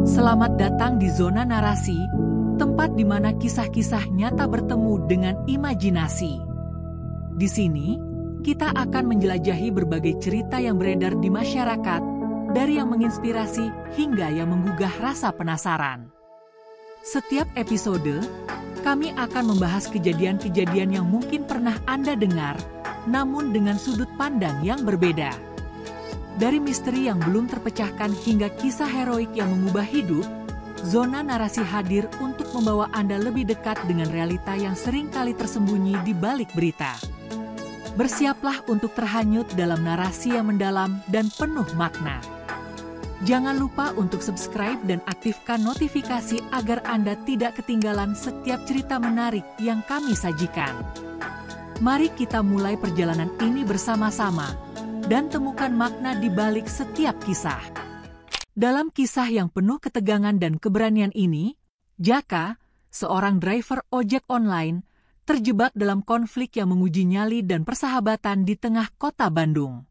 Selamat datang di Zona Narasi, tempat di mana kisah-kisah nyata bertemu dengan imajinasi. Di sini, kita akan menjelajahi berbagai cerita yang beredar di masyarakat, dari yang menginspirasi hingga yang menggugah rasa penasaran. Setiap episode, kami akan membahas kejadian-kejadian yang mungkin pernah Anda dengar, namun dengan sudut pandang yang berbeda. Dari misteri yang belum terpecahkan hingga kisah heroik yang mengubah hidup, Zona Narasi hadir untuk membawa Anda lebih dekat dengan realita yang sering kali tersembunyi di balik berita. Bersiaplah untuk terhanyut dalam narasi yang mendalam dan penuh makna. Jangan lupa untuk subscribe dan aktifkan notifikasi agar Anda tidak ketinggalan setiap cerita menarik yang kami sajikan. Mari kita mulai perjalanan ini bersama-sama dan temukan makna di balik setiap kisah. Dalam kisah yang penuh ketegangan dan keberanian ini, Jaka, seorang driver ojek online, terjebak dalam konflik yang menguji nyali dan persahabatan di tengah kota Bandung.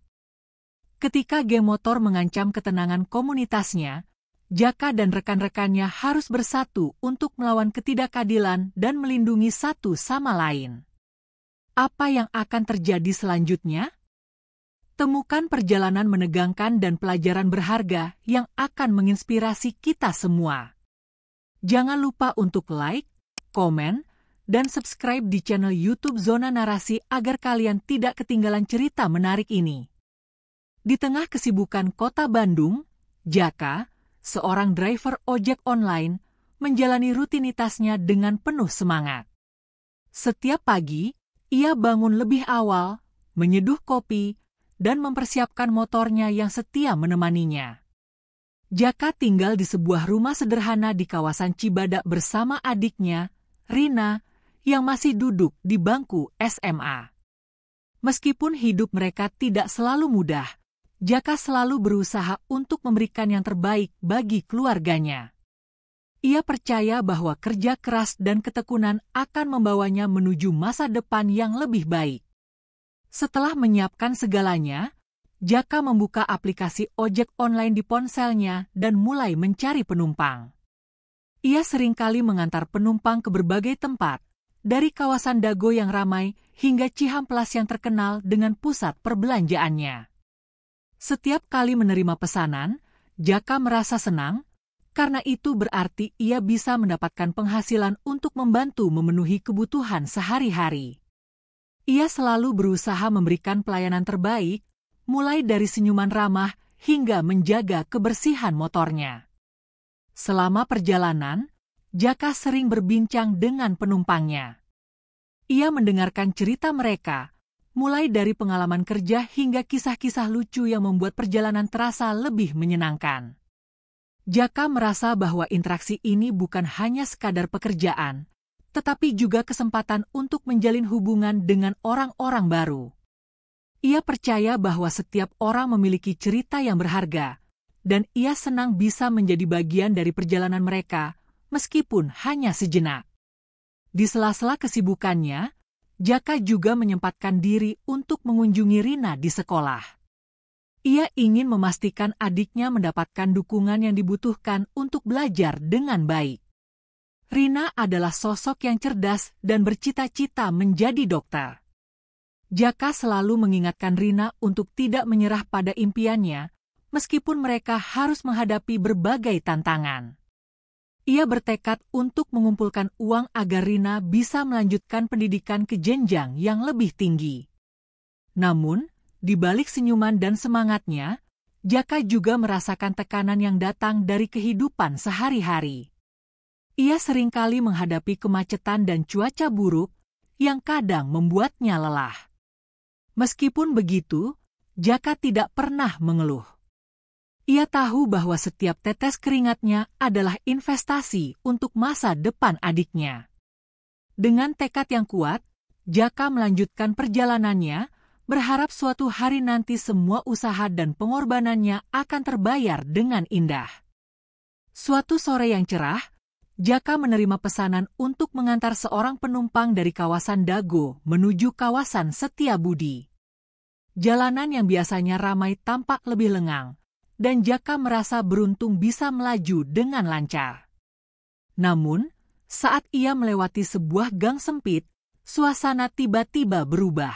Ketika geng motor mengancam ketenangan komunitasnya, Jaka dan rekan-rekannya harus bersatu untuk melawan ketidakadilan dan melindungi satu sama lain. Apa yang akan terjadi selanjutnya? Temukan perjalanan menegangkan dan pelajaran berharga yang akan menginspirasi kita semua. Jangan lupa untuk like, komen, dan subscribe di channel YouTube Zona Narasi agar kalian tidak ketinggalan cerita menarik ini. Di tengah kesibukan kota Bandung, Jaka, seorang driver ojek online, menjalani rutinitasnya dengan penuh semangat. Setiap pagi, ia bangun lebih awal, menyeduh kopi, dan mempersiapkan motornya yang setia menemaninya. Jaka tinggal di sebuah rumah sederhana di kawasan Cibadak bersama adiknya, Rina, yang masih duduk di bangku SMA. Meskipun hidup mereka tidak selalu mudah, Jaka selalu berusaha untuk memberikan yang terbaik bagi keluarganya. Ia percaya bahwa kerja keras dan ketekunan akan membawanya menuju masa depan yang lebih baik. Setelah menyiapkan segalanya, Jaka membuka aplikasi ojek online di ponselnya dan mulai mencari penumpang. Ia seringkali mengantar penumpang ke berbagai tempat, dari kawasan Dago yang ramai hingga Cihamplas yang terkenal dengan pusat perbelanjaannya. Setiap kali menerima pesanan, Jaka merasa senang, karena itu berarti ia bisa mendapatkan penghasilan untuk membantu memenuhi kebutuhan sehari-hari. Ia selalu berusaha memberikan pelayanan terbaik, mulai dari senyuman ramah hingga menjaga kebersihan motornya. Selama perjalanan, Jaka sering berbincang dengan penumpangnya. Ia mendengarkan cerita mereka, mulai dari pengalaman kerja hingga kisah-kisah lucu yang membuat perjalanan terasa lebih menyenangkan. Jaka merasa bahwa interaksi ini bukan hanya sekadar pekerjaan, tetapi juga kesempatan untuk menjalin hubungan dengan orang-orang baru. Ia percaya bahwa setiap orang memiliki cerita yang berharga, dan ia senang bisa menjadi bagian dari perjalanan mereka, meskipun hanya sejenak. Di sela-sela kesibukannya, Jaka juga menyempatkan diri untuk mengunjungi Rina di sekolah. Ia ingin memastikan adiknya mendapatkan dukungan yang dibutuhkan untuk belajar dengan baik. Rina adalah sosok yang cerdas dan bercita-cita menjadi dokter. Jaka selalu mengingatkan Rina untuk tidak menyerah pada impiannya, meskipun mereka harus menghadapi berbagai tantangan. Ia bertekad untuk mengumpulkan uang agar Rina bisa melanjutkan pendidikan ke jenjang yang lebih tinggi. Namun, di balik senyuman dan semangatnya, Jaka juga merasakan tekanan yang datang dari kehidupan sehari-hari. Ia seringkali menghadapi kemacetan dan cuaca buruk yang kadang membuatnya lelah. Meskipun begitu, Jaka tidak pernah mengeluh. Ia tahu bahwa setiap tetes keringatnya adalah investasi untuk masa depan adiknya. Dengan tekad yang kuat, Jaka melanjutkan perjalanannya, berharap suatu hari nanti semua usaha dan pengorbanannya akan terbayar dengan indah. Suatu sore yang cerah, Jaka menerima pesanan untuk mengantar seorang penumpang dari kawasan Dago menuju kawasan Setiabudi. Jalanan yang biasanya ramai tampak lebih lengang, dan Jaka merasa beruntung bisa melaju dengan lancar. Namun, saat ia melewati sebuah gang sempit, suasana tiba-tiba berubah.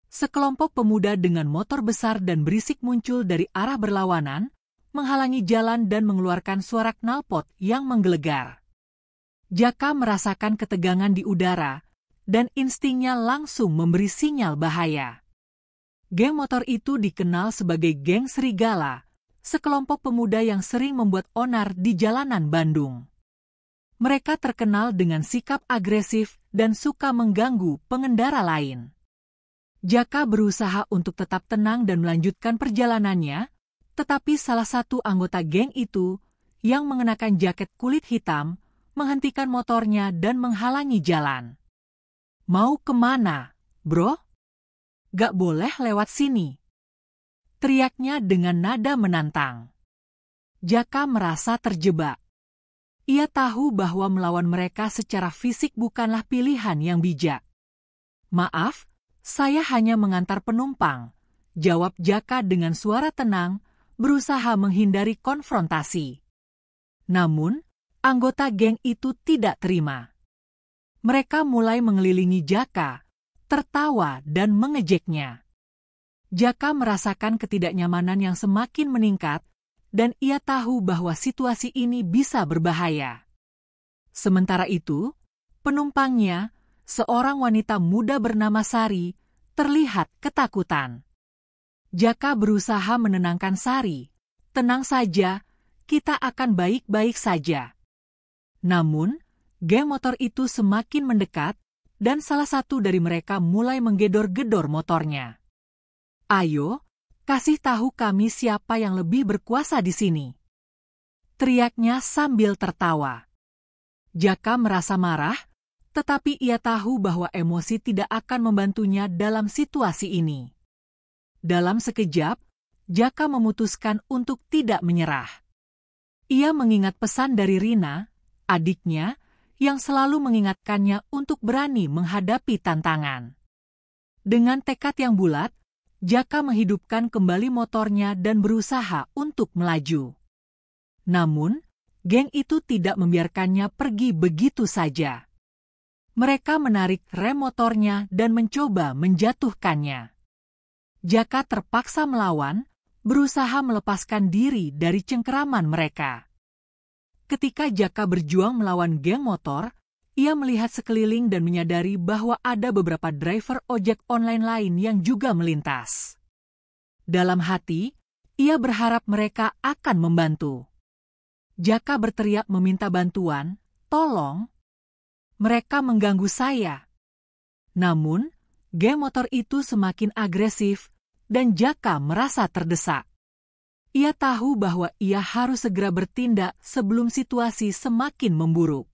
Sekelompok pemuda dengan motor besar dan berisik muncul dari arah berlawanan, menghalangi jalan dan mengeluarkan suara knalpot yang menggelegar. Jaka merasakan ketegangan di udara, dan instingnya langsung memberi sinyal bahaya. Geng motor itu dikenal sebagai Geng Serigala, sekelompok pemuda yang sering membuat onar di jalanan Bandung. Mereka terkenal dengan sikap agresif dan suka mengganggu pengendara lain. Jaka berusaha untuk tetap tenang dan melanjutkan perjalanannya, tetapi salah satu anggota geng itu, yang mengenakan jaket kulit hitam, menghentikan motornya dan menghalangi jalan. "Mau kemana, bro? Gak boleh lewat sini," teriaknya dengan nada menantang. Jaka merasa terjebak. Ia tahu bahwa melawan mereka secara fisik bukanlah pilihan yang bijak. "Maaf, saya hanya mengantar penumpang," jawab Jaka dengan suara tenang, berusaha menghindari konfrontasi. Namun, anggota geng itu tidak terima. Mereka mulai mengelilingi Jaka, tertawa dan mengejeknya. Jaka merasakan ketidaknyamanan yang semakin meningkat, dan ia tahu bahwa situasi ini bisa berbahaya. Sementara itu, penumpangnya, seorang wanita muda bernama Sari, terlihat ketakutan. Jaka berusaha menenangkan Sari. "Tenang saja, kita akan baik-baik saja." Namun, geng motor itu semakin mendekat, dan salah satu dari mereka mulai menggedor-gedor motornya. "Ayo, kasih tahu kami siapa yang lebih berkuasa di sini," teriaknya sambil tertawa. Jaka merasa marah, tetapi ia tahu bahwa emosi tidak akan membantunya dalam situasi ini. Dalam sekejap, Jaka memutuskan untuk tidak menyerah. Ia mengingat pesan dari Rina, adiknya, yang selalu mengingatkannya untuk berani menghadapi tantangan. Dengan tekad yang bulat, Jaka menghidupkan kembali motornya dan berusaha untuk melaju. Namun, geng itu tidak membiarkannya pergi begitu saja. Mereka menarik rem motornya dan mencoba menjatuhkannya. Jaka terpaksa melawan, berusaha melepaskan diri dari cengkeraman mereka. Ketika Jaka berjuang melawan geng motor, ia melihat sekeliling dan menyadari bahwa ada beberapa driver ojek online lain yang juga melintas. Dalam hati, ia berharap mereka akan membantu. Jaka berteriak meminta bantuan, "Tolong, mereka mengganggu saya." Namun, geng motor itu semakin agresif, dan Jaka merasa terdesak. Ia tahu bahwa ia harus segera bertindak sebelum situasi semakin memburuk.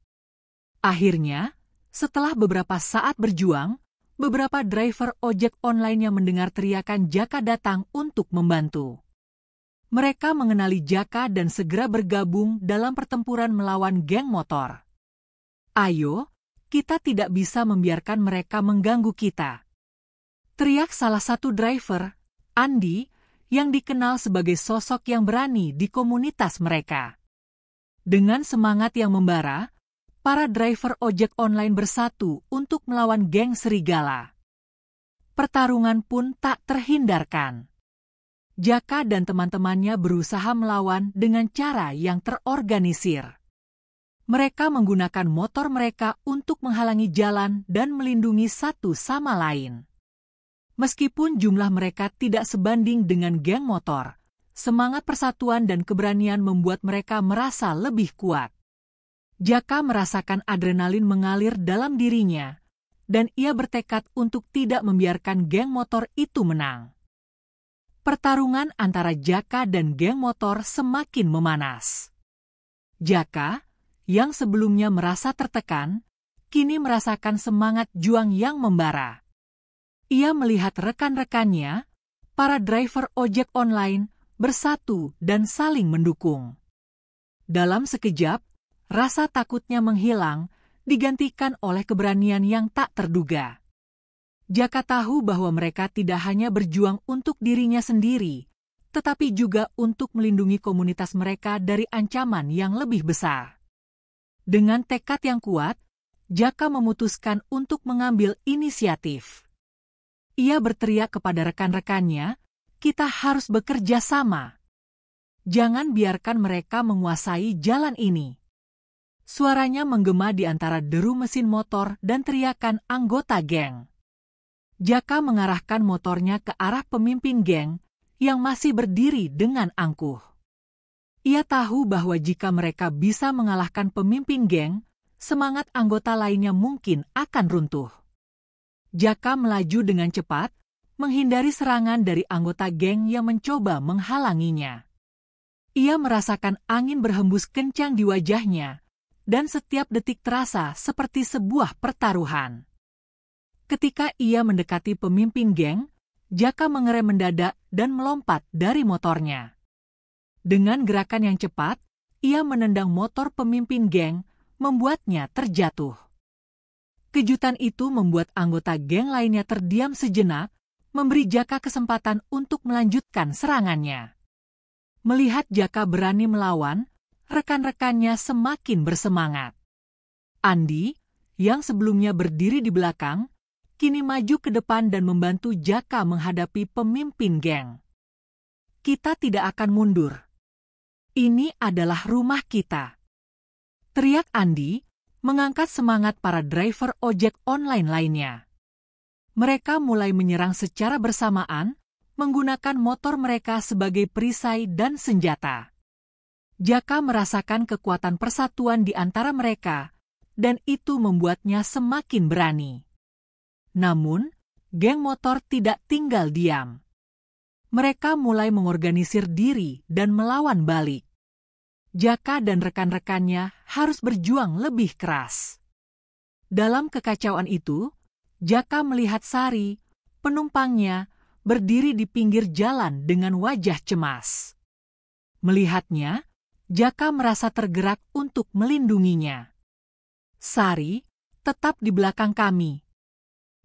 Akhirnya, setelah beberapa saat berjuang, beberapa driver ojek online yang mendengar teriakan Jaka datang untuk membantu. Mereka mengenali Jaka dan segera bergabung dalam pertempuran melawan geng motor. "Ayo, kita tidak bisa membiarkan mereka mengganggu kita," teriak salah satu driver, Andi, yang dikenal sebagai sosok yang berani di komunitas mereka. Dengan semangat yang membara, para driver ojek online bersatu untuk melawan geng serigala. Pertarungan pun tak terhindarkan. Jaka dan teman-temannya berusaha melawan dengan cara yang terorganisir. Mereka menggunakan motor mereka untuk menghalangi jalan dan melindungi satu sama lain. Meskipun jumlah mereka tidak sebanding dengan geng motor, semangat persatuan dan keberanian membuat mereka merasa lebih kuat. Jaka merasakan adrenalin mengalir dalam dirinya, dan ia bertekad untuk tidak membiarkan geng motor itu menang. Pertarungan antara Jaka dan geng motor semakin memanas. Jaka, yang sebelumnya merasa tertekan, kini merasakan semangat juang yang membara. Ia melihat rekan-rekannya, para driver ojek online, bersatu dan saling mendukung. Dalam sekejap, rasa takutnya menghilang, digantikan oleh keberanian yang tak terduga. Jaka tahu bahwa mereka tidak hanya berjuang untuk dirinya sendiri, tetapi juga untuk melindungi komunitas mereka dari ancaman yang lebih besar. Dengan tekad yang kuat, Jaka memutuskan untuk mengambil inisiatif. Ia berteriak kepada rekan-rekannya, "Kita harus bekerja sama. Jangan biarkan mereka menguasai jalan ini." Suaranya menggema di antara deru mesin motor dan teriakan anggota geng. Jaka mengarahkan motornya ke arah pemimpin geng yang masih berdiri dengan angkuh. Ia tahu bahwa jika mereka bisa mengalahkan pemimpin geng, semangat anggota lainnya mungkin akan runtuh. Jaka melaju dengan cepat, menghindari serangan dari anggota geng yang mencoba menghalanginya. Ia merasakan angin berhembus kencang di wajahnya, dan setiap detik terasa seperti sebuah pertaruhan. Ketika ia mendekati pemimpin geng, Jaka mengerem mendadak dan melompat dari motornya. Dengan gerakan yang cepat, ia menendang motor pemimpin geng, membuatnya terjatuh. Kejutan itu membuat anggota geng lainnya terdiam sejenak, memberi Jaka kesempatan untuk melanjutkan serangannya. Melihat Jaka berani melawan, rekan-rekannya semakin bersemangat. Andi, yang sebelumnya berdiri di belakang, kini maju ke depan dan membantu Jaka menghadapi pemimpin geng. "Kita tidak akan mundur. Ini adalah rumah kita," teriak Andi, mengangkat semangat para driver ojek online lainnya. Mereka mulai menyerang secara bersamaan, menggunakan motor mereka sebagai perisai dan senjata. Jaka merasakan kekuatan persatuan di antara mereka, dan itu membuatnya semakin berani. Namun, geng motor tidak tinggal diam. Mereka mulai mengorganisir diri dan melawan balik. Jaka dan rekan-rekannya harus berjuang lebih keras. Dalam kekacauan itu, Jaka melihat Sari, penumpangnya, berdiri di pinggir jalan dengan wajah cemas. Melihatnya, Jaka merasa tergerak untuk melindunginya. "Sari, tetap di belakang kami,"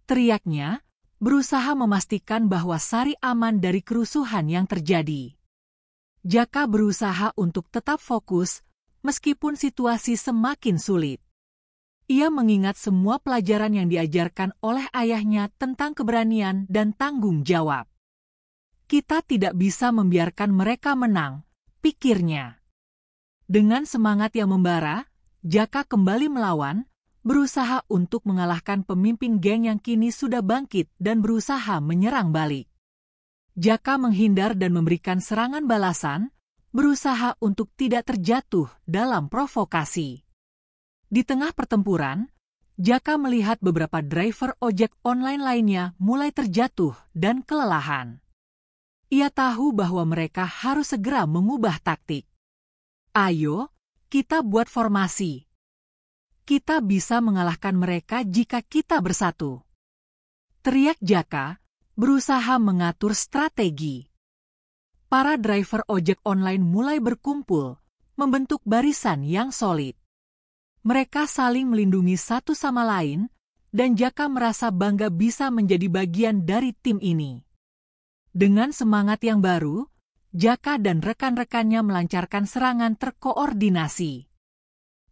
teriaknya, berusaha memastikan bahwa Sari aman dari kerusuhan yang terjadi. Jaka berusaha untuk tetap fokus, meskipun situasi semakin sulit. Ia mengingat semua pelajaran yang diajarkan oleh ayahnya tentang keberanian dan tanggung jawab. "Kita tidak bisa membiarkan mereka menang," pikirnya. Dengan semangat yang membara, Jaka kembali melawan, berusaha untuk mengalahkan pemimpin geng yang kini sudah bangkit dan berusaha menyerang balik. Jaka menghindar dan memberikan serangan balasan, berusaha untuk tidak terjatuh dalam provokasi. Di tengah pertempuran, Jaka melihat beberapa driver ojek online lainnya mulai terjatuh dan kelelahan. Ia tahu bahwa mereka harus segera mengubah taktik. "Ayo, kita buat formasi. Kita bisa mengalahkan mereka jika kita bersatu," teriak Jaka, berusaha mengatur strategi. Para driver ojek online mulai berkumpul, membentuk barisan yang solid. Mereka saling melindungi satu sama lain, dan Jaka merasa bangga bisa menjadi bagian dari tim ini. Dengan semangat yang baru, Jaka dan rekan-rekannya melancarkan serangan terkoordinasi.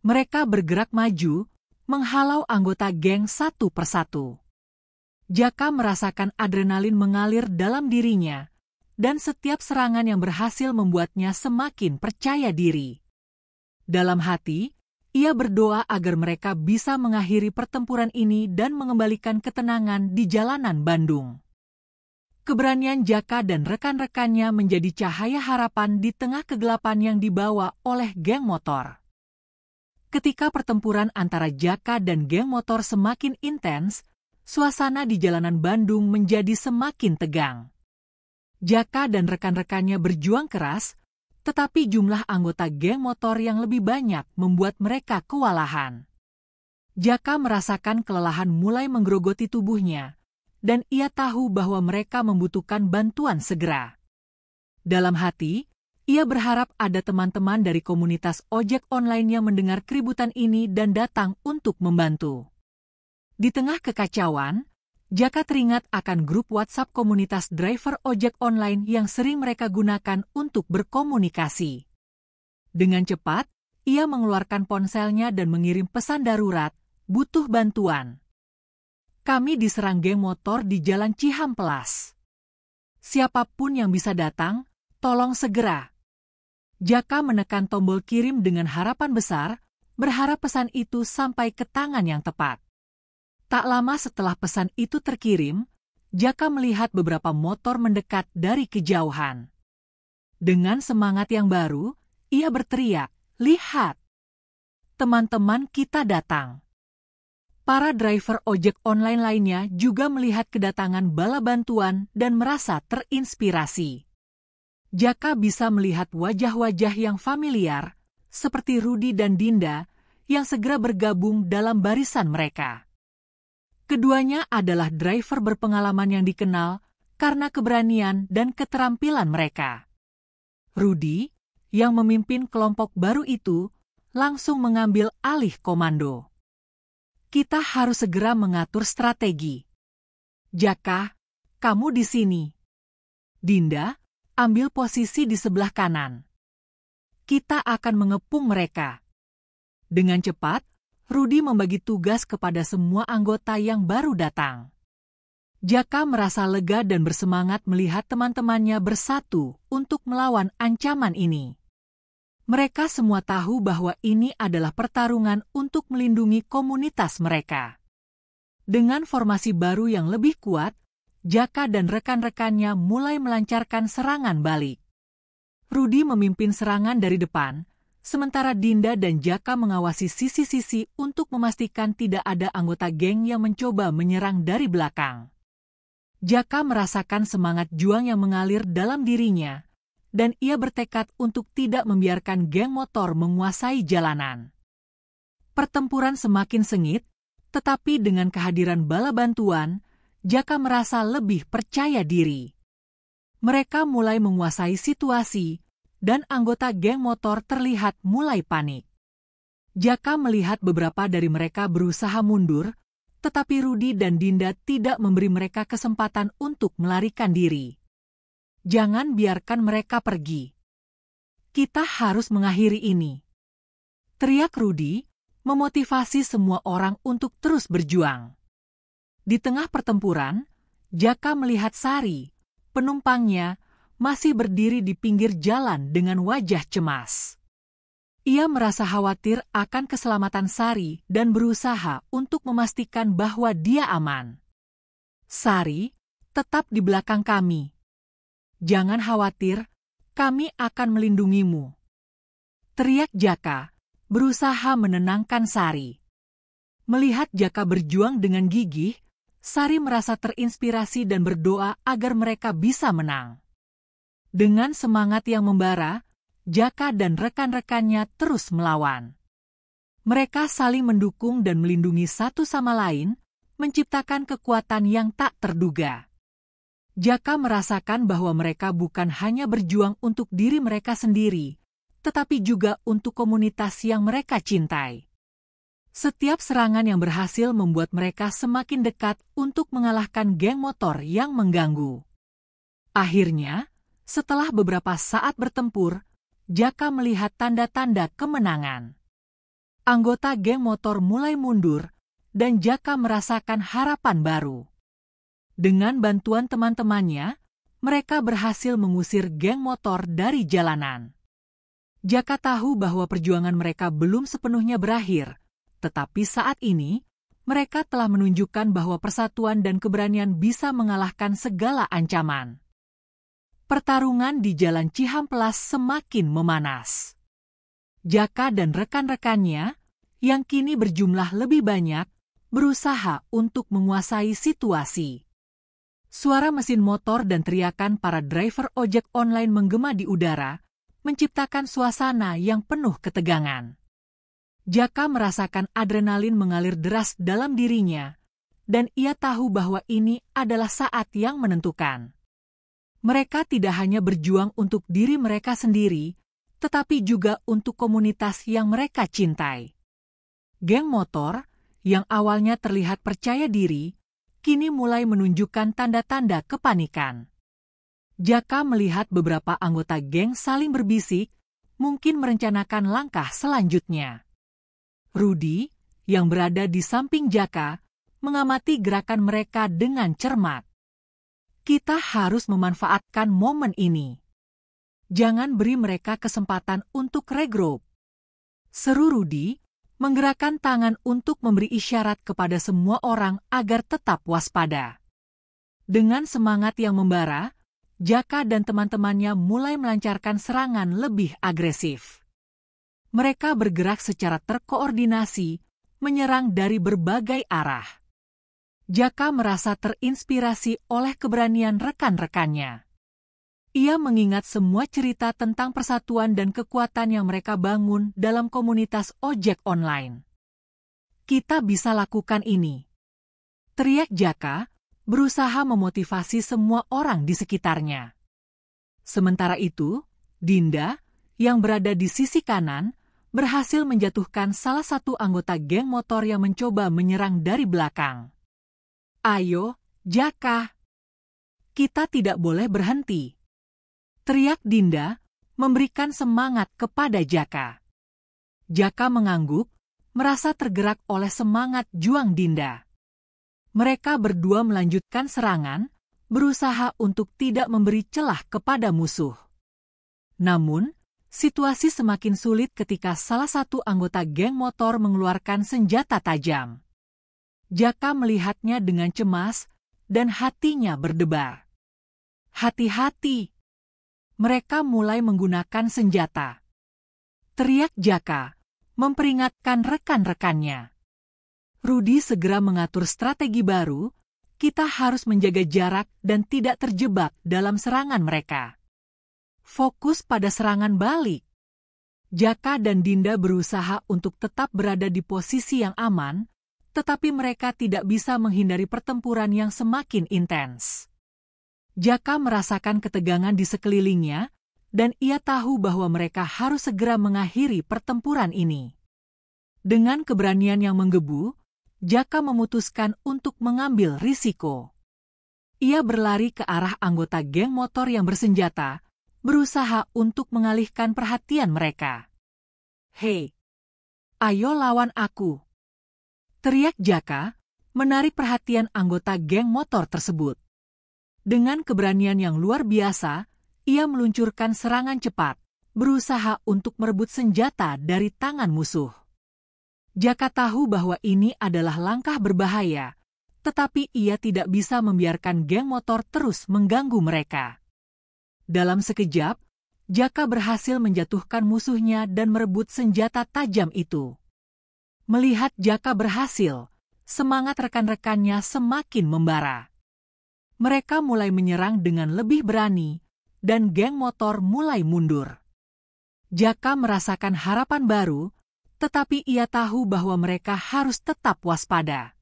Mereka bergerak maju, menghalau anggota geng satu persatu. Jaka merasakan adrenalin mengalir dalam dirinya, dan setiap serangan yang berhasil membuatnya semakin percaya diri. Dalam hati, ia berdoa agar mereka bisa mengakhiri pertempuran ini dan mengembalikan ketenangan di jalanan Bandung. Keberanian Jaka dan rekan-rekannya menjadi cahaya harapan di tengah kegelapan yang dibawa oleh geng motor. Ketika pertempuran antara Jaka dan geng motor semakin intens, suasana di jalanan Bandung menjadi semakin tegang. Jaka dan rekan-rekannya berjuang keras, tetapi jumlah anggota geng motor yang lebih banyak membuat mereka kewalahan. Jaka merasakan kelelahan mulai menggerogoti tubuhnya, dan ia tahu bahwa mereka membutuhkan bantuan segera. Dalam hati, ia berharap ada teman-teman dari komunitas ojek online yang mendengar keributan ini dan datang untuk membantu. Di tengah kekacauan, Jaka teringat akan grup WhatsApp komunitas driver ojek online yang sering mereka gunakan untuk berkomunikasi. Dengan cepat, ia mengeluarkan ponselnya dan mengirim pesan darurat, "Butuh bantuan. Kami diserang geng motor di Jalan Cihampelas. Siapapun yang bisa datang, tolong segera." Jaka menekan tombol kirim dengan harapan besar, berharap pesan itu sampai ke tangan yang tepat. Tak lama setelah pesan itu terkirim, Jaka melihat beberapa motor mendekat dari kejauhan. Dengan semangat yang baru, ia berteriak, "Lihat! Teman-teman kita datang." Para driver ojek online lainnya juga melihat kedatangan bala bantuan dan merasa terinspirasi. Jaka bisa melihat wajah-wajah yang familiar, seperti Rudi dan Dinda, yang segera bergabung dalam barisan mereka. Keduanya adalah driver berpengalaman yang dikenal karena keberanian dan keterampilan mereka. Rudi, yang memimpin kelompok baru itu, langsung mengambil alih komando. "Kita harus segera mengatur strategi. Jaka, kamu di sini. Dinda, ambil posisi di sebelah kanan. Kita akan mengepung mereka." Dengan cepat, Rudi membagi tugas kepada semua anggota yang baru datang. Jaka merasa lega dan bersemangat melihat teman-temannya bersatu untuk melawan ancaman ini. Mereka semua tahu bahwa ini adalah pertarungan untuk melindungi komunitas mereka. Dengan formasi baru yang lebih kuat, Jaka dan rekan-rekannya mulai melancarkan serangan balik. Rudi memimpin serangan dari depan, sementara Dinda dan Jaka mengawasi sisi-sisi untuk memastikan tidak ada anggota geng yang mencoba menyerang dari belakang. Jaka merasakan semangat juang yang mengalir dalam dirinya, dan ia bertekad untuk tidak membiarkan geng motor menguasai jalanan. Pertempuran semakin sengit, tetapi dengan kehadiran bala bantuan, Jaka merasa lebih percaya diri. Mereka mulai menguasai situasi, dan anggota geng motor terlihat mulai panik. Jaka melihat beberapa dari mereka berusaha mundur, tetapi Rudi dan Dinda tidak memberi mereka kesempatan untuk melarikan diri. "Jangan biarkan mereka pergi. Kita harus mengakhiri ini," teriak Rudi, memotivasi semua orang untuk terus berjuang. Di tengah pertempuran, Jaka melihat Sari, penumpangnya, masih berdiri di pinggir jalan dengan wajah cemas. Ia merasa khawatir akan keselamatan Sari dan berusaha untuk memastikan bahwa dia aman. "Sari, tetap di belakang kami. Jangan khawatir, kami akan melindungimu," teriak Jaka, berusaha menenangkan Sari. Melihat Jaka berjuang dengan gigih, Sari merasa terinspirasi dan berdoa agar mereka bisa menang. Dengan semangat yang membara, Jaka dan rekan-rekannya terus melawan. Mereka saling mendukung dan melindungi satu sama lain, menciptakan kekuatan yang tak terduga. Jaka merasakan bahwa mereka bukan hanya berjuang untuk diri mereka sendiri, tetapi juga untuk komunitas yang mereka cintai. Setiap serangan yang berhasil membuat mereka semakin dekat untuk mengalahkan geng motor yang mengganggu. Akhirnya, setelah beberapa saat bertempur, Jaka melihat tanda-tanda kemenangan. Anggota geng motor mulai mundur, dan Jaka merasakan harapan baru. Dengan bantuan teman-temannya, mereka berhasil mengusir geng motor dari jalanan. Jaka tahu bahwa perjuangan mereka belum sepenuhnya berakhir, tetapi saat ini, mereka telah menunjukkan bahwa persatuan dan keberanian bisa mengalahkan segala ancaman. Pertarungan di Jalan Cihampelas semakin memanas. Jaka dan rekan-rekannya, yang kini berjumlah lebih banyak, berusaha untuk menguasai situasi. Suara mesin motor dan teriakan para driver ojek online menggema di udara, menciptakan suasana yang penuh ketegangan. Jaka merasakan adrenalin mengalir deras dalam dirinya, dan ia tahu bahwa ini adalah saat yang menentukan. Mereka tidak hanya berjuang untuk diri mereka sendiri, tetapi juga untuk komunitas yang mereka cintai. Geng motor, yang awalnya terlihat percaya diri, kini mulai menunjukkan tanda-tanda kepanikan. Jaka melihat beberapa anggota geng saling berbisik, mungkin merencanakan langkah selanjutnya. Rudy, yang berada di samping Jaka, mengamati gerakan mereka dengan cermat. Kita harus memanfaatkan momen ini. Jangan beri mereka kesempatan untuk regroup. Seru Rudy, menggerakkan tangan untuk memberi isyarat kepada semua orang agar tetap waspada. Dengan semangat yang membara, Jaka dan teman-temannya mulai melancarkan serangan lebih agresif. Mereka bergerak secara terkoordinasi, menyerang dari berbagai arah. Jaka merasa terinspirasi oleh keberanian rekan-rekannya. Ia mengingat semua cerita tentang persatuan dan kekuatan yang mereka bangun dalam komunitas ojek online. Kita bisa lakukan ini. Teriak Jaka, berusaha memotivasi semua orang di sekitarnya. Sementara itu, Dinda, yang berada di sisi kanan, berhasil menjatuhkan salah satu anggota geng motor yang mencoba menyerang dari belakang. Ayo, Jaka. Kita tidak boleh berhenti. Teriak Dinda, memberikan semangat kepada Jaka. Jaka mengangguk, merasa tergerak oleh semangat juang Dinda. Mereka berdua melanjutkan serangan, berusaha untuk tidak memberi celah kepada musuh. Namun, situasi semakin sulit ketika salah satu anggota geng motor mengeluarkan senjata tajam. Jaka melihatnya dengan cemas, dan hatinya berdebar. Hati-hati! Mereka mulai menggunakan senjata. Teriak Jaka, memperingatkan rekan-rekannya. Rudy segera mengatur strategi baru, kita harus menjaga jarak dan tidak terjebak dalam serangan mereka. Fokus pada serangan balik. Jaka dan Dinda berusaha untuk tetap berada di posisi yang aman, tetapi mereka tidak bisa menghindari pertempuran yang semakin intens. Jaka merasakan ketegangan di sekelilingnya, dan ia tahu bahwa mereka harus segera mengakhiri pertempuran ini. Dengan keberanian yang menggebu, Jaka memutuskan untuk mengambil risiko. Ia berlari ke arah anggota geng motor yang bersenjata, berusaha untuk mengalihkan perhatian mereka. Hei, ayo lawan aku! Teriak Jaka, menarik perhatian anggota geng motor tersebut. Dengan keberanian yang luar biasa, ia meluncurkan serangan cepat, berusaha untuk merebut senjata dari tangan musuh. Jaka tahu bahwa ini adalah langkah berbahaya, tetapi ia tidak bisa membiarkan geng motor terus mengganggu mereka. Dalam sekejap, Jaka berhasil menjatuhkan musuhnya dan merebut senjata tajam itu. Melihat Jaka berhasil, semangat rekan-rekannya semakin membara. Mereka mulai menyerang dengan lebih berani, dan geng motor mulai mundur. Jaka merasakan harapan baru, tetapi ia tahu bahwa mereka harus tetap waspada.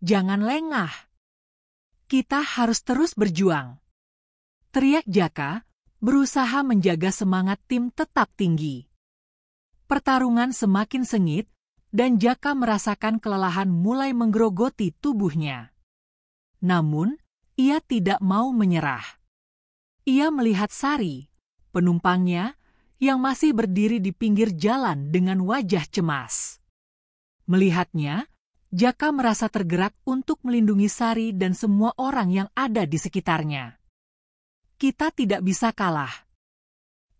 Jangan lengah. Kita harus terus berjuang. Teriak Jaka, berusaha menjaga semangat tim tetap tinggi. Pertarungan semakin sengit, dan Jaka merasakan kelelahan mulai menggerogoti tubuhnya. Namun, ia tidak mau menyerah. Ia melihat Sari, penumpangnya, yang masih berdiri di pinggir jalan dengan wajah cemas. Melihatnya, Jaka merasa tergerak untuk melindungi Sari dan semua orang yang ada di sekitarnya. Kita tidak bisa kalah.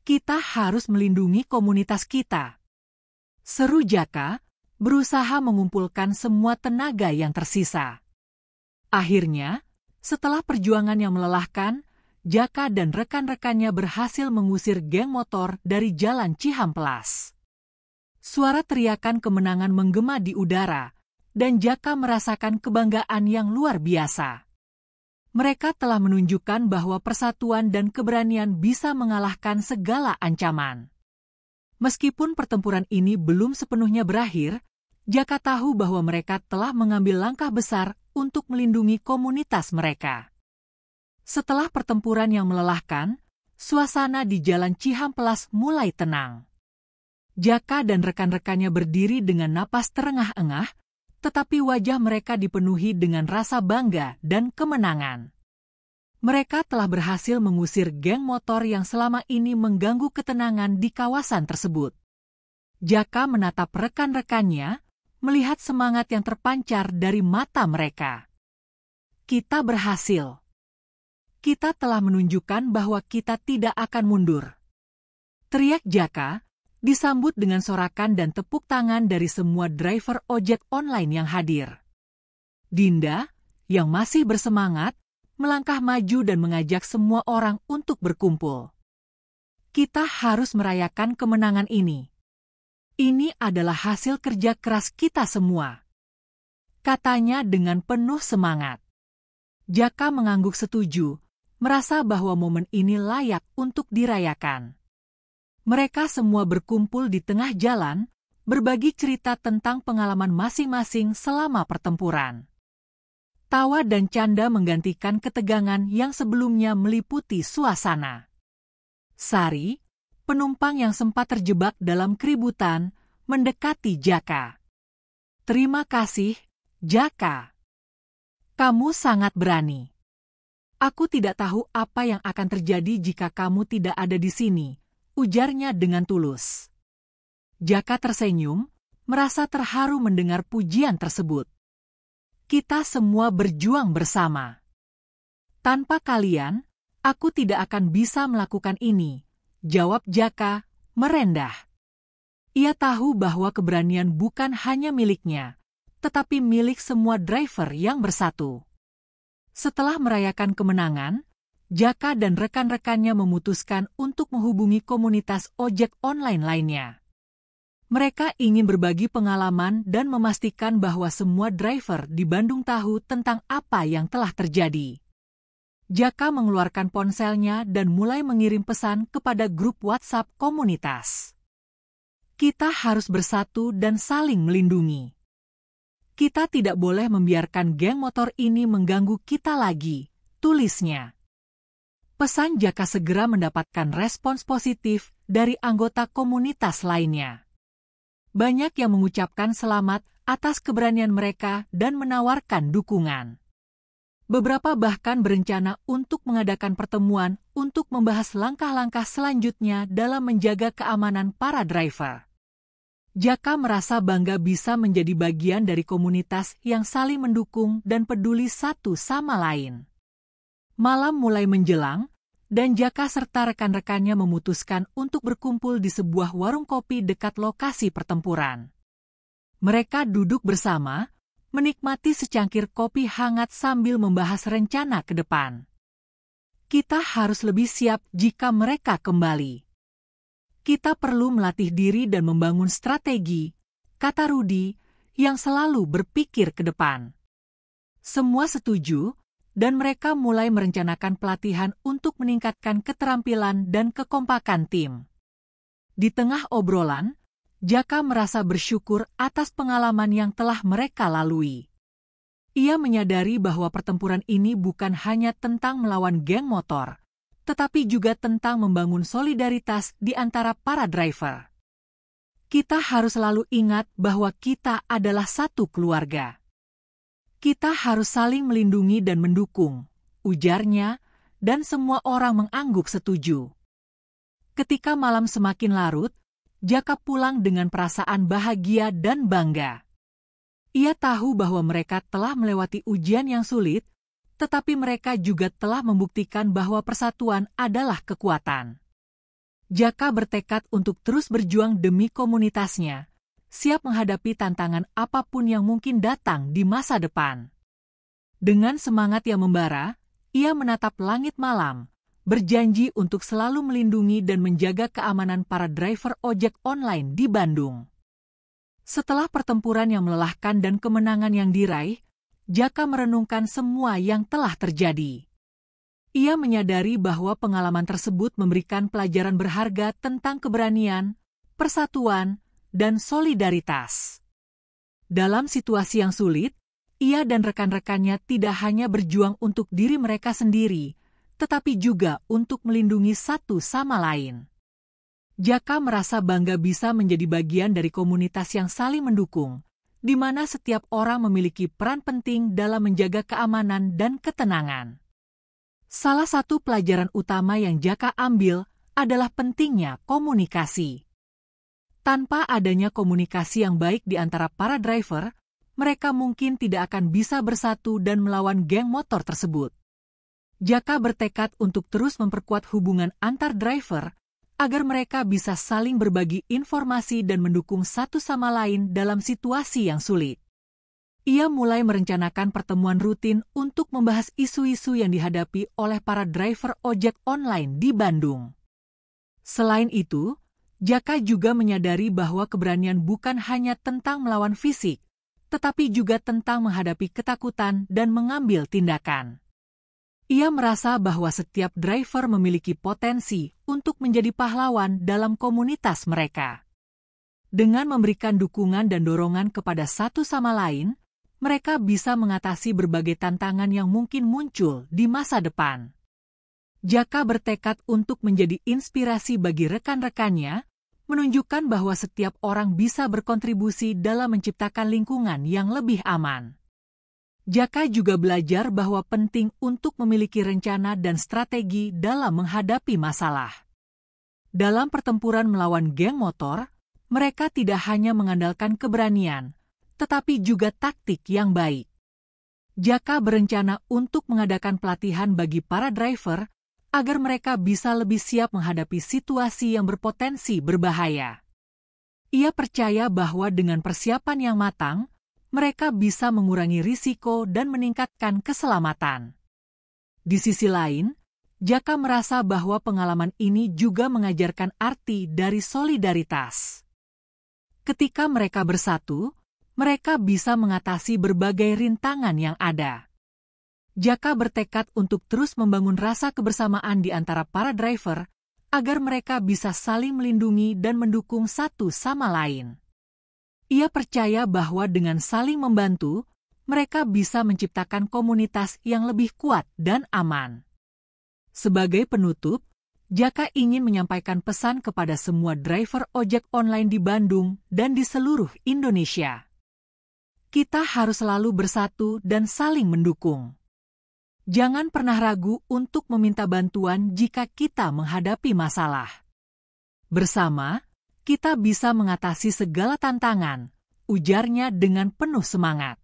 Kita harus melindungi komunitas kita. Seru Jaka, berusaha mengumpulkan semua tenaga yang tersisa. Akhirnya, setelah perjuangan yang melelahkan, Jaka dan rekan-rekannya berhasil mengusir geng motor dari jalan Cihamplas. Suara teriakan kemenangan menggema di udara, dan Jaka merasakan kebanggaan yang luar biasa. Mereka telah menunjukkan bahwa persatuan dan keberanian bisa mengalahkan segala ancaman. Meskipun pertempuran ini belum sepenuhnya berakhir, Jaka tahu bahwa mereka telah mengambil langkah besar untuk melindungi komunitas mereka. Setelah pertempuran yang melelahkan, suasana di jalan Cihamplas mulai tenang. Jaka dan rekan-rekannya berdiri dengan napas terengah-engah, tetapi wajah mereka dipenuhi dengan rasa bangga dan kemenangan. Mereka telah berhasil mengusir geng motor yang selama ini mengganggu ketenangan di kawasan tersebut. Jaka menatap rekan-rekannya, melihat semangat yang terpancar dari mata mereka. Kita berhasil. Kita telah menunjukkan bahwa kita tidak akan mundur. Teriak Jaka, disambut dengan sorakan dan tepuk tangan dari semua driver ojek online yang hadir. Dinda, yang masih bersemangat, melangkah maju dan mengajak semua orang untuk berkumpul. Kita harus merayakan kemenangan ini. Ini adalah hasil kerja keras kita semua, katanya dengan penuh semangat. Jaka mengangguk setuju, merasa bahwa momen ini layak untuk dirayakan. Mereka semua berkumpul di tengah jalan, berbagi cerita tentang pengalaman masing-masing selama pertempuran. Tawa dan canda menggantikan ketegangan yang sebelumnya meliputi suasana. Sari, penumpang yang sempat terjebak dalam keributan, mendekati Jaka. Terima kasih, Jaka. Kamu sangat berani. Aku tidak tahu apa yang akan terjadi jika kamu tidak ada di sini, ujarnya dengan tulus. Jaka tersenyum, merasa terharu mendengar pujian tersebut. Kita semua berjuang bersama. Tanpa kalian, aku tidak akan bisa melakukan ini, jawab Jaka, merendah. Ia tahu bahwa keberanian bukan hanya miliknya, tetapi milik semua driver yang bersatu. Setelah merayakan kemenangan, Jaka dan rekan-rekannya memutuskan untuk menghubungi komunitas ojek online lainnya. Mereka ingin berbagi pengalaman dan memastikan bahwa semua driver di Bandung tahu tentang apa yang telah terjadi. Jaka mengeluarkan ponselnya dan mulai mengirim pesan kepada grup WhatsApp komunitas. Kita harus bersatu dan saling melindungi. Kita tidak boleh membiarkan geng motor ini mengganggu kita lagi, tulisnya. Pesan Jaka segera mendapatkan respons positif dari anggota komunitas lainnya. Banyak yang mengucapkan selamat atas keberanian mereka dan menawarkan dukungan. Beberapa bahkan berencana untuk mengadakan pertemuan untuk membahas langkah-langkah selanjutnya dalam menjaga keamanan para driver. Jaka merasa bangga bisa menjadi bagian dari komunitas yang saling mendukung dan peduli satu sama lain. Malam mulai menjelang, dan Jaka serta rekan-rekannya memutuskan untuk berkumpul di sebuah warung kopi dekat lokasi pertempuran. Mereka duduk bersama, menikmati secangkir kopi hangat sambil membahas rencana ke depan. Kita harus lebih siap jika mereka kembali. Kita perlu melatih diri dan membangun strategi, kata Rudi, yang selalu berpikir ke depan. Semua setuju, dan mereka mulai merencanakan pelatihan untuk meningkatkan keterampilan dan kekompakan tim. Di tengah obrolan, Jaka merasa bersyukur atas pengalaman yang telah mereka lalui. Ia menyadari bahwa pertempuran ini bukan hanya tentang melawan geng motor, tetapi juga tentang membangun solidaritas di antara para driver. Kita harus selalu ingat bahwa kita adalah satu keluarga. Kita harus saling melindungi dan mendukung, ujarnya, dan semua orang mengangguk setuju. Ketika malam semakin larut, Jaka pulang dengan perasaan bahagia dan bangga. Ia tahu bahwa mereka telah melewati ujian yang sulit, tetapi mereka juga telah membuktikan bahwa persatuan adalah kekuatan. Jaka bertekad untuk terus berjuang demi komunitasnya, siap menghadapi tantangan apapun yang mungkin datang di masa depan. Dengan semangat yang membara, ia menatap langit malam, berjanji untuk selalu melindungi dan menjaga keamanan para driver ojek online di Bandung. Setelah pertempuran yang melelahkan dan kemenangan yang diraih, Jaka merenungkan semua yang telah terjadi. Ia menyadari bahwa pengalaman tersebut memberikan pelajaran berharga tentang keberanian, persatuan, dan solidaritas. Dalam situasi yang sulit, ia dan rekan-rekannya tidak hanya berjuang untuk diri mereka sendiri, tetapi juga untuk melindungi satu sama lain. Jaka merasa bangga bisa menjadi bagian dari komunitas yang saling mendukung, di mana setiap orang memiliki peran penting dalam menjaga keamanan dan ketenangan. Salah satu pelajaran utama yang Jaka ambil adalah pentingnya komunikasi. Tanpa adanya komunikasi yang baik di antara para driver, mereka mungkin tidak akan bisa bersatu dan melawan geng motor tersebut. Jaka bertekad untuk terus memperkuat hubungan antar driver agar mereka bisa saling berbagi informasi dan mendukung satu sama lain dalam situasi yang sulit. Ia mulai merencanakan pertemuan rutin untuk membahas isu-isu yang dihadapi oleh para driver ojek online di Bandung. Selain itu, Jaka juga menyadari bahwa keberanian bukan hanya tentang melawan fisik, tetapi juga tentang menghadapi ketakutan dan mengambil tindakan. Ia merasa bahwa setiap driver memiliki potensi untuk menjadi pahlawan dalam komunitas mereka. Dengan memberikan dukungan dan dorongan kepada satu sama lain, mereka bisa mengatasi berbagai tantangan yang mungkin muncul di masa depan. Jaka bertekad untuk menjadi inspirasi bagi rekan-rekannya, menunjukkan bahwa setiap orang bisa berkontribusi dalam menciptakan lingkungan yang lebih aman. Jaka juga belajar bahwa penting untuk memiliki rencana dan strategi dalam menghadapi masalah. Dalam pertempuran melawan geng motor, mereka tidak hanya mengandalkan keberanian, tetapi juga taktik yang baik. Jaka berencana untuk mengadakan pelatihan bagi para driver agar mereka bisa lebih siap menghadapi situasi yang berpotensi berbahaya. Ia percaya bahwa dengan persiapan yang matang, mereka bisa mengurangi risiko dan meningkatkan keselamatan. Di sisi lain, Jaka merasa bahwa pengalaman ini juga mengajarkan arti dari solidaritas. Ketika mereka bersatu, mereka bisa mengatasi berbagai rintangan yang ada. Jaka bertekad untuk terus membangun rasa kebersamaan di antara para driver agar mereka bisa saling melindungi dan mendukung satu sama lain. Ia percaya bahwa dengan saling membantu, mereka bisa menciptakan komunitas yang lebih kuat dan aman. Sebagai penutup, Jaka ingin menyampaikan pesan kepada semua driver ojek online di Bandung dan di seluruh Indonesia. Kita harus selalu bersatu dan saling mendukung. Jangan pernah ragu untuk meminta bantuan jika kita menghadapi masalah. Bersama, kita bisa mengatasi segala tantangan, ujarnya dengan penuh semangat.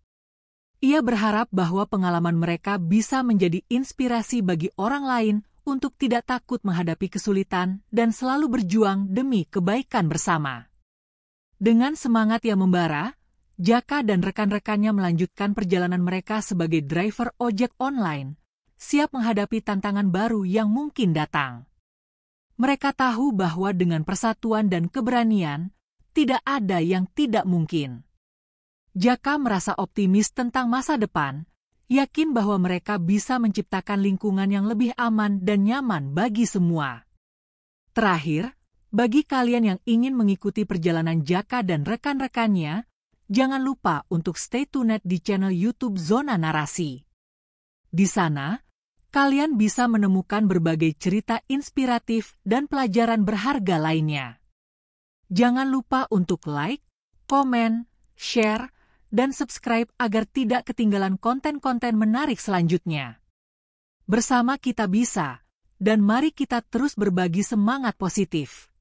Ia berharap bahwa pengalaman mereka bisa menjadi inspirasi bagi orang lain untuk tidak takut menghadapi kesulitan dan selalu berjuang demi kebaikan bersama. Dengan semangat yang membara, Jaka dan rekan-rekannya melanjutkan perjalanan mereka sebagai driver ojek online, siap menghadapi tantangan baru yang mungkin datang. Mereka tahu bahwa dengan persatuan dan keberanian, tidak ada yang tidak mungkin. Jaka merasa optimis tentang masa depan, yakin bahwa mereka bisa menciptakan lingkungan yang lebih aman dan nyaman bagi semua. Terakhir, bagi kalian yang ingin mengikuti perjalanan Jaka dan rekan-rekannya, jangan lupa untuk stay tuned di channel YouTube Zona Narasi. Di sana, kalian bisa menemukan berbagai cerita inspiratif dan pelajaran berharga lainnya. Jangan lupa untuk like, komen, share, dan subscribe agar tidak ketinggalan konten-konten menarik selanjutnya. Bersama kita bisa, dan mari kita terus berbagi semangat positif.